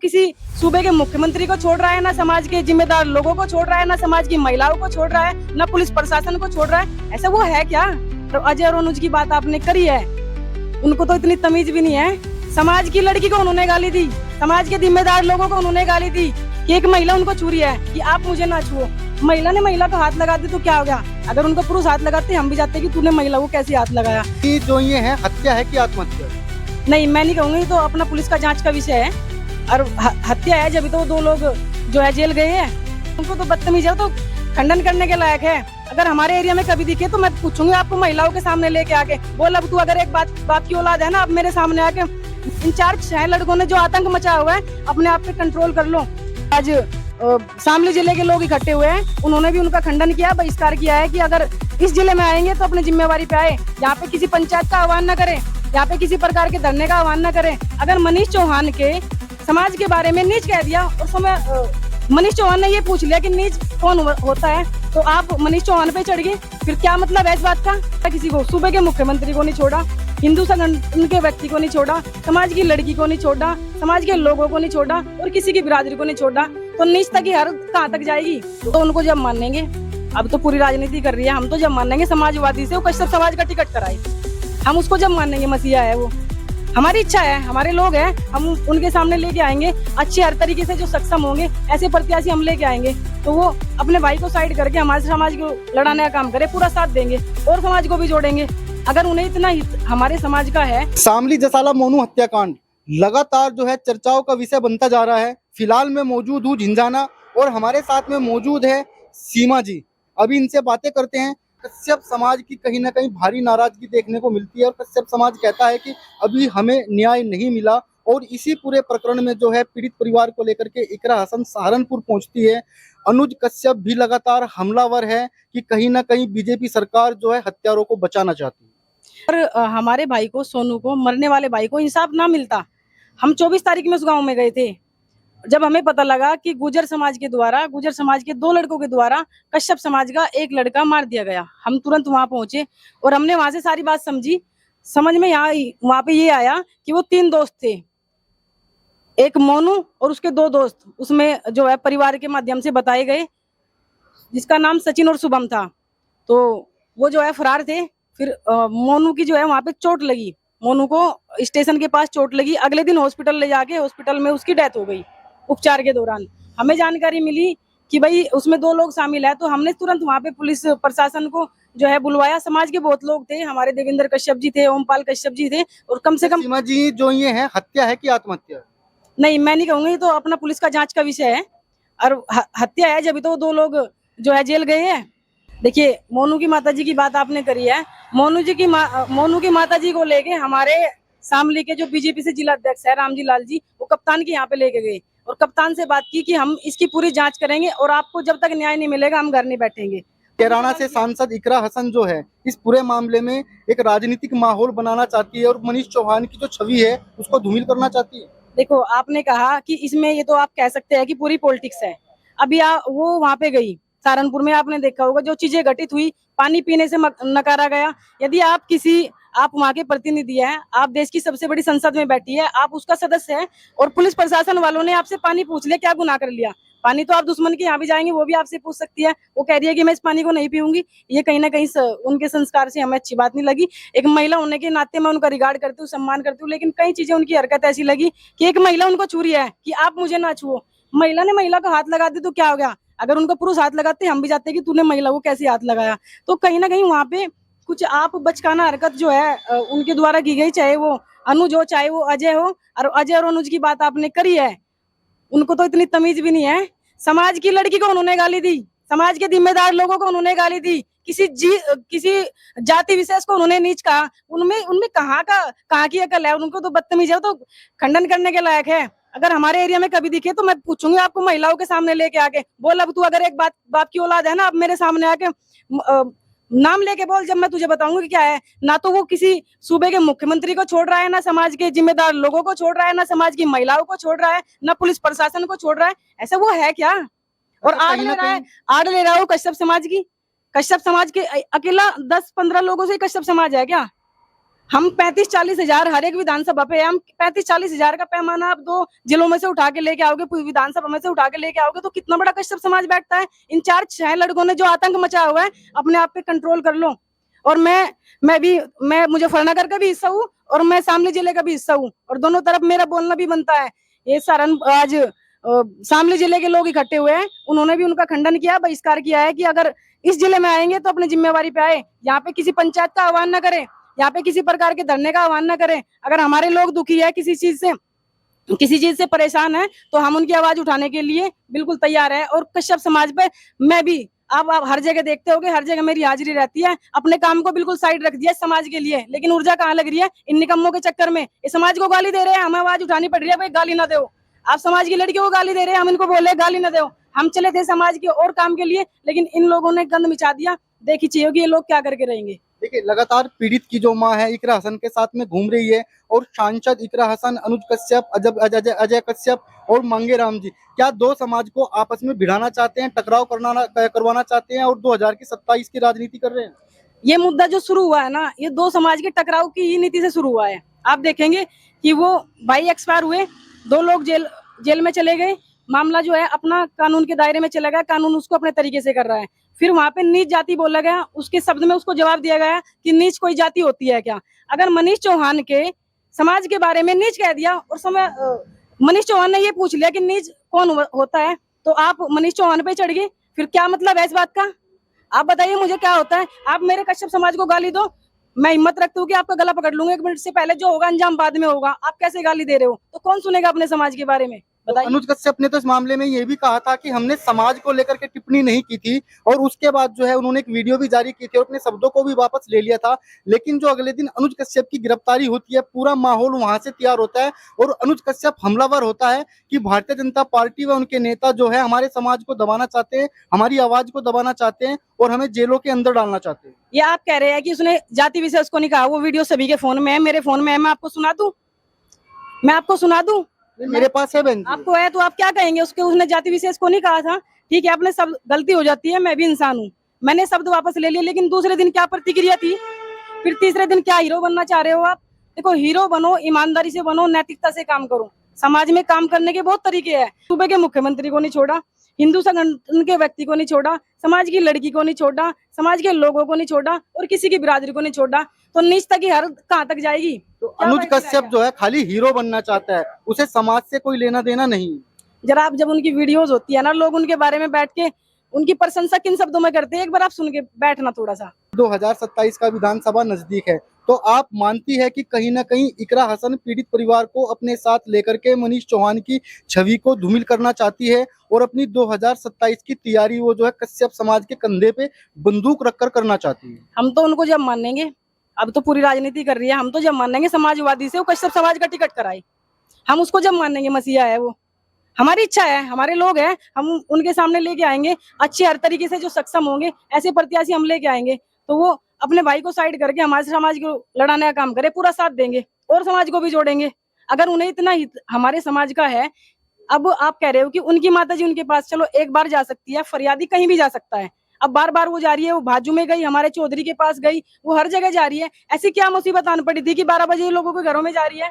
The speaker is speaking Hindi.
किसी सूबे के मुख्यमंत्री को छोड़ रहा है, ना समाज के जिम्मेदार लोगों को छोड़ रहा है, ना समाज की महिलाओं को छोड़ रहा है, ना पुलिस प्रशासन को छोड़ रहा है। ऐसा वो है क्या? तो अजय और अनुज की बात आपने करी है, उनको तो इतनी तमीज भी नहीं है। समाज की लड़की को उन्होंने गाली दी, समाज के जिम्मेदार लोगों को उन्होंने गाली दी कि एक महिला उनको छू रही है कि आप मुझे ना छुओ। महिला ने महिला को हाथ लगा दी तो क्या हो गया? अगर उनको पुरुष हाथ लगाते हम भी जाते कि तूने महिला को कैसे हाथ लगाया। कि जो ये है हत्या है कि आत्महत्या? नहीं, मैं नहीं कहूंगी, तो अपना पुलिस का जांच का विषय है। और हत्या है जब तो दो लोग जो है जेल गए हैं, उनको तो बदतमीज है, तो खंडन करने के लायक है। अगर हमारे एरिया में कभी दिखे तो मैं पूछूंगी आपको महिलाओं के सामने लेके आके, बोल अब तू अगर एक बाप की औलाद है ना, अब मेरे सामने आके इन 4-6 लड़कों ने जो आतंक मचाया हुआ है अपने आप पे कंट्रोल कर लो। आज शामली जिले के लोग इकट्ठे हुए हैं, उन्होंने भी उनका खंडन किया, बहिष्कार किया है कि अगर इस जिले में आएंगे तो अपनी जिम्मेवारी पे आए, यहाँ पे किसी पंचायत का आह्वान न करें, यहाँ पे किसी प्रकार के धरने का आह्वान न करें। अगर मनीष चौहान के समाज के बारे में नीच कह दिया और समय मनीष चौहान ने ये पूछ लिया कि नीच कौन होता है, तो आप मनीष चौहान पे चढ़ गए, फिर क्या मतलब है इस बात का? किसी को सूबे के मुख्यमंत्री को नहीं छोड़ा, हिंदू संगठन के व्यक्ति को नहीं छोड़ा, समाज की लड़की को नहीं छोड़ा, समाज के लोगों को नहीं छोड़ा और किसी की बिरादरी को नहीं छोड़ा, तो नीचता की हर कहाँ तक जाएगी? तो उनको जब मानेंगे, अब तो पूरी राजनीति कर रही है, हम तो जब मानेंगे समाजवादी से वो कश्यप समाज का टिकट कराए, हम उसको जब मानेंगे मसीहा है वो। हमारी इच्छा है, हमारे लोग हैं, हम उनके सामने लेके आएंगे अच्छे हर तरीके से जो सक्षम होंगे ऐसे प्रत्याशी हम लेके आएंगे, तो वो अपने भाई को साइड करके हमारे समाज को लड़ाने का काम करे, पूरा साथ देंगे और समाज को भी जोड़ेंगे अगर उन्हें इतना हमारे समाज का है। शामली जसाला मोनू हत्याकांड लगातार जो है चर्चाओं का विषय बनता जा रहा है। फिलहाल मैं मौजूद हूँ झिंझाना और हमारे साथ में मौजूद है सीमा जी। अभी इनसे बातें करते हैं। कश्यप समाज की कहीं ना कहीं भारी नाराजगी देखने को मिलती है और कश्यप समाज कहता है कि अभी हमें न्याय नहीं मिला, और इसी पूरे प्रकरण में जो है पीड़ित परिवार को लेकर के इकरा हसन सहारनपुर पहुंचती है। अनुज कश्यप भी लगातार हमलावर है कि कहीं ना कहीं बीजेपी सरकार जो है हत्यारों को बचाना चाहती है। और हमारे भाई को, सोनू को, मरने वाले भाई को इंसाफ ना मिलता। हम 24 तारीख में उस गांव में गए थे, जब हमें पता लगा कि गुर्जर समाज के 2 लड़कों के द्वारा कश्यप समाज का एक लड़का मार दिया गया। हम तुरंत वहां पहुंचे और हमने वहां से सारी बात समझी। समझ में वहां पे ये आया कि वो 3 दोस्त थे, एक मोनू और उसके 2 दोस्त, उसमें जो है परिवार के माध्यम से बताए गए, जिसका नाम सचिन और शुभम था। तो वो जो है फरार थे। फिर मोनू की जो है वहां पे चोट लगी, मोनू को स्टेशन के पास चोट लगी। अगले दिन हॉस्पिटल ले जाके हॉस्पिटल में उसकी डेथ हो गई उपचार के दौरान। हमें जानकारी मिली कि भाई उसमें 2 लोग शामिल है, तो हमने तुरंत वहां पे पुलिस प्रशासन को जो है बुलवाया। समाज के बहुत लोग थे, हमारे देवेंद्र कश्यप जी थे, ओमपाल कश्यप जी थे, और कम से कम। सीमा जी, जो ये है हत्या है कि आत्महत्या? नहीं, मैं नहीं कहूंगी, तो अपना पुलिस का जांच का विषय है। और हत्या है जब तो 2 लोग जो है जेल गए हैं। देखिए, मोनू की माताजी की बात आपने करी है। मोनू की माताजी को लेके हमारे शामली के जो बीजेपी से जिला अध्यक्ष है रामजी लाल जी, वो कप्तान के यहाँ पे लेके गए और कप्तान से बात की कि हम इसकी पूरी जांच करेंगे और आपको जब तक न्याय नहीं मिलेगा हम घर नहीं बैठेंगे। कैराना से सांसद इकरा हसन जो है इस पूरे मामले में एक राजनीतिक माहौल बनाना चाहती है और मनीष चौहान की जो छवि है उसको धूमिल करना चाहती है। देखो, आपने कहा कि इसमें ये तो आप कह सकते हैं कि पूरी पॉलिटिक्स है। अभी वो वहां पे गई सहारनपुर में, आपने देखा होगा जो चीजें घटित हुई, पानी पीने से नकारा गया। यदि आप वहाँ के प्रतिनिधि हैं, आप देश की सबसे बड़ी संसद में बैठी है, आप उसका सदस्य है, और पुलिस प्रशासन वालों ने आपसे पानी पूछ लिया, क्या गुनाह कर लिया? पानी तो आप दुश्मन के यहाँ भी जाएंगे, वो भी आपसे पूछ सकती है। वो कह रही है कि मैं इस पानी को नहीं पीऊंगी। ये कहीं ना कहीं उनके संस्कार से हमें अच्छी बात नहीं लगी। एक महिला होने के नाते मैं उनका रिगार्ड करती हूँ, सम्मान करती हूँ, लेकिन कई चीजें उनकी हरकत ऐसी लगी कि एक महिला उनको छू रही है कि आप मुझे ना छुओ। महिला ने महिला को हाथ लगा दी तो क्या हो गया? अगर उनको पुरुष हाथ लगाते हम भी जाते कि तूने महिला को कैसे हाथ लगाया। तो कहीं ना कहीं वहां पे कुछ आप बचकाना हरकत जो है उनके द्वारा की गई, चाहे वो अनुज हो चाहे वो अजय हो। और अजय और अनुज की बात आपने करी है, उनको तो इतनी तमीज भी नहीं है। समाज की लड़की को उन्होंने गाली दी, समाज के जिम्मेदार लोगों को उन्होंने गाली दी, किसी जाति विशेष को उन्होंने नीच कहा। उनमें कहाँ की अकल है? उनको तो बदतमीज है, तो खंडन करने के लायक है। अगर हमारे एरिया में कभी दिखे तो मैं पूछूंगी आपको महिलाओं के सामने लेके आके, बोल अब तू अगर एक बाप की औलाद है ना, अब मेरे सामने आके नाम लेके बोल, जब मैं तुझे बताऊंगी कि क्या है। ना तो वो किसी सूबे के मुख्यमंत्री को छोड़ रहा है, ना समाज के जिम्मेदार लोगों को छोड़ रहा है, ना समाज की महिलाओं को छोड़ रहा है, ना पुलिस प्रशासन को छोड़ रहा है। ऐसा वो है क्या? और आड़ ले रहा है कश्यप समाज की। कश्यप समाज के अकेला 10-15 लोगों से कश्यप समाज है क्या? हम 35-40 हजार हर एक विधानसभा पे, हम 35-40 हजार का पैमाना आप 2 जिलों में से उठा के लेके आओगे, पूरी विधानसभा में से उठा के लेके आओगे, तो कितना बड़ा कश्यप समाज बैठता है। इन 4-6 लड़कों ने जो आतंक मचाया हुआ है, अपने आप पे कंट्रोल कर लो। और मैं मुजफ्फरनगर का भी हिस्सा हूँ और मैं शामली जिले का भी हिस्सा हूँ, और दोनों तरफ मेरा बोलना भी बनता है। ये आज शामली जिले के लोग इकट्ठे हुए हैं, उन्होंने भी उनका खंडन किया, बहिष्कार किया है कि अगर इस जिले में आएंगे तो अपनी जिम्मेवारी पे आए, यहाँ पे किसी पंचायत का आह्वान न करें, यहाँ पे किसी प्रकार के धरने का आह्वान न करें। अगर हमारे लोग दुखी है, किसी चीज से परेशान है, तो हम उनकी आवाज उठाने के लिए बिल्कुल तैयार है। और कश्यप समाज पे मैं भी, आप हर जगह देखते होगे, हर जगह मेरी हाजिरी रहती है। अपने काम को बिल्कुल साइड रख दिया समाज के लिए, लेकिन ऊर्जा कहाँ लग रही है इन निकम्मों के चक्कर में। इस समाज को गाली दे रहे हैं, हमें आवाज उठानी पड़ रही है, भाई गाली ना दो। आप समाज की लड़कियों को गाली दे रहे हैं, हम इनको बोल रहे गाली ना दो। हम चले थे समाज के और काम के लिए, लेकिन इन लोगों ने गंद मिचा दिया। देखी चाहिए कि ये लोग क्या करके रहेंगे। देखिए, लगातार पीड़ित की जो मां है इकरा हसन के साथ में घूम रही है, और सांसद इकरा हसन, अनुज कश्यप, अजय कश्यप और मांगे राम जी, क्या दो समाज को आपस में भिड़ाना चाहते हैं, टकराव करवाना चाहते हैं और 2027 की राजनीति कर रहे हैं? ये मुद्दा जो शुरू हुआ है ना, ये दो समाज के टकराव की ही नीति से शुरू हुआ है। आप देखेंगे कि वो भाई एक्सपायर हुए, 2 लोग जेल में चले गए, मामला जो है अपना कानून के दायरे में चला गया, कानून उसको अपने तरीके से कर रहा है। फिर वहां पे नीच जाति बोला गया, उसके शब्द में उसको जवाब दिया गया कि नीच कोई जाति होती है क्या? अगर मनीष चौहान के समाज के बारे में नीच कह दिया और मनीष चौहान ने ये पूछ लिया कि नीच कौन होता है, तो आप मनीष चौहान पे चढ़ गए, फिर क्या मतलब है इस बात का? आप बताइए मुझे क्या होता है? आप मेरे कश्यप समाज को गाली दो, मैं हिम्मत रखती हूँ कि आपका गला पकड़ लूंगा 1 मिनट से पहले, जो होगा अंजाम बाद में होगा। आप कैसे गाली दे रहे हो? तो कौन सुनेगा अपने समाज के बारे में? बताइए। अनुज कश्यप ने तो इस मामले में ये भी कहा था कि हमने समाज को लेकर के टिप्पणी नहीं की थी, और उसके बाद जो है उन्होंने एक वीडियो भी जारी की थी और अपने शब्दों को भी वापस ले लिया था। लेकिन जो अगले दिन अनुज कश्यप की गिरफ्तारी होती है, पूरा माहौल वहां से तैयार होता है और अनुज कश्यप हमलावर होता है कि भारतीय जनता पार्टी व उनके नेता जो है हमारे समाज को दबाना चाहते हैं, हमारी आवाज को दबाना चाहते हैं और हमें जेलों के अंदर डालना चाहते हैं। ये आप कह रहे हैं कि उसने जाति विषय उसको नहीं कहा, वो वीडियो सभी के फोन में है, मेरे फोन में है, मैं आपको सुना दूं? मैं आपको सुना दूं? मेरे पास है बहन जी। आपको है तो आप क्या कहेंगे? उसने जाति विशेष को नहीं कहा था, ठीक है, आपने सब गलती हो जाती है, मैं भी इंसान हूँ, मैंने शब्द वापस ले लिया, लेकिन दूसरे दिन क्या प्रतिक्रिया थी? फिर तीसरे दिन क्या हीरो बनना चाह रहे हो आप? देखो, हीरो बनो, ईमानदारी से बनो, नैतिकता से काम करो। समाज में काम करने के बहुत तरीके हैं। सूबे के मुख्यमंत्री को नहीं छोड़ा, हिंदू संगठन के व्यक्ति को नहीं छोड़ा, समाज की लड़की को नहीं छोड़ा, समाज के लोगों को नहीं छोड़ा और किसी की बिरादरी को नहीं छोड़ा, तो नीचता की हद कहाँ तक जाएगी? तो अनुज कश्यप जो है खाली हीरो बनना चाहता है, उसे समाज से कोई लेना देना नहीं। जरा आप जब उनकी वीडियोस होती है ना, लोग उनके बारे में बैठ के उनकी प्रशंसा किन शब्दों में करते हैं, एक बार आप सुन के बैठना थोड़ा सा। 2027 का विधानसभा नजदीक है, तो आप मानती है कि कहीं ना कहीं इकरा हसन पीड़ित परिवार को अपने साथ लेकर के मनीष चौहान की छवि को धूमिल करना चाहती है और अपनी 2027 की तैयारी वो जो है कश्यप समाज के कंधे पे बंदूक रखकर करना चाहती है? हम तो उनको जब मानेंगे, अब तो पूरी राजनीति कर रही है, हम तो जब मानेंगे समाजवादी से वो कश्यप समाज का टिकट कराए, हम उसको जब मानेंगे मसीहा है वो, हमारी इच्छा है, हमारे लोग हैं, हम उनके सामने लेके आएंगे अच्छे हर तरीके से, जो सक्षम होंगे ऐसे प्रत्याशी हम लेके आएंगे, तो वो अपने भाई को साइड करके हमारे समाज को लड़ाने का काम करे, पूरा साथ देंगे और समाज को भी जोड़ेंगे। अगर उन्हें इतना हित हमारे समाज का है, अब आप कह रहे हो कि उनकी माता जी उनके पास चलो एक बार जा सकती है, फरियादी कहीं भी जा सकता है, अब बार बार वो जा रही है, वो भाजू में गई, हमारे चौधरी के पास गई, वो हर जगह जा रही है। ऐसी क्या मुसीबत आन पड़ी थी कि 12 बजे लोगों के घरों में जा रही है?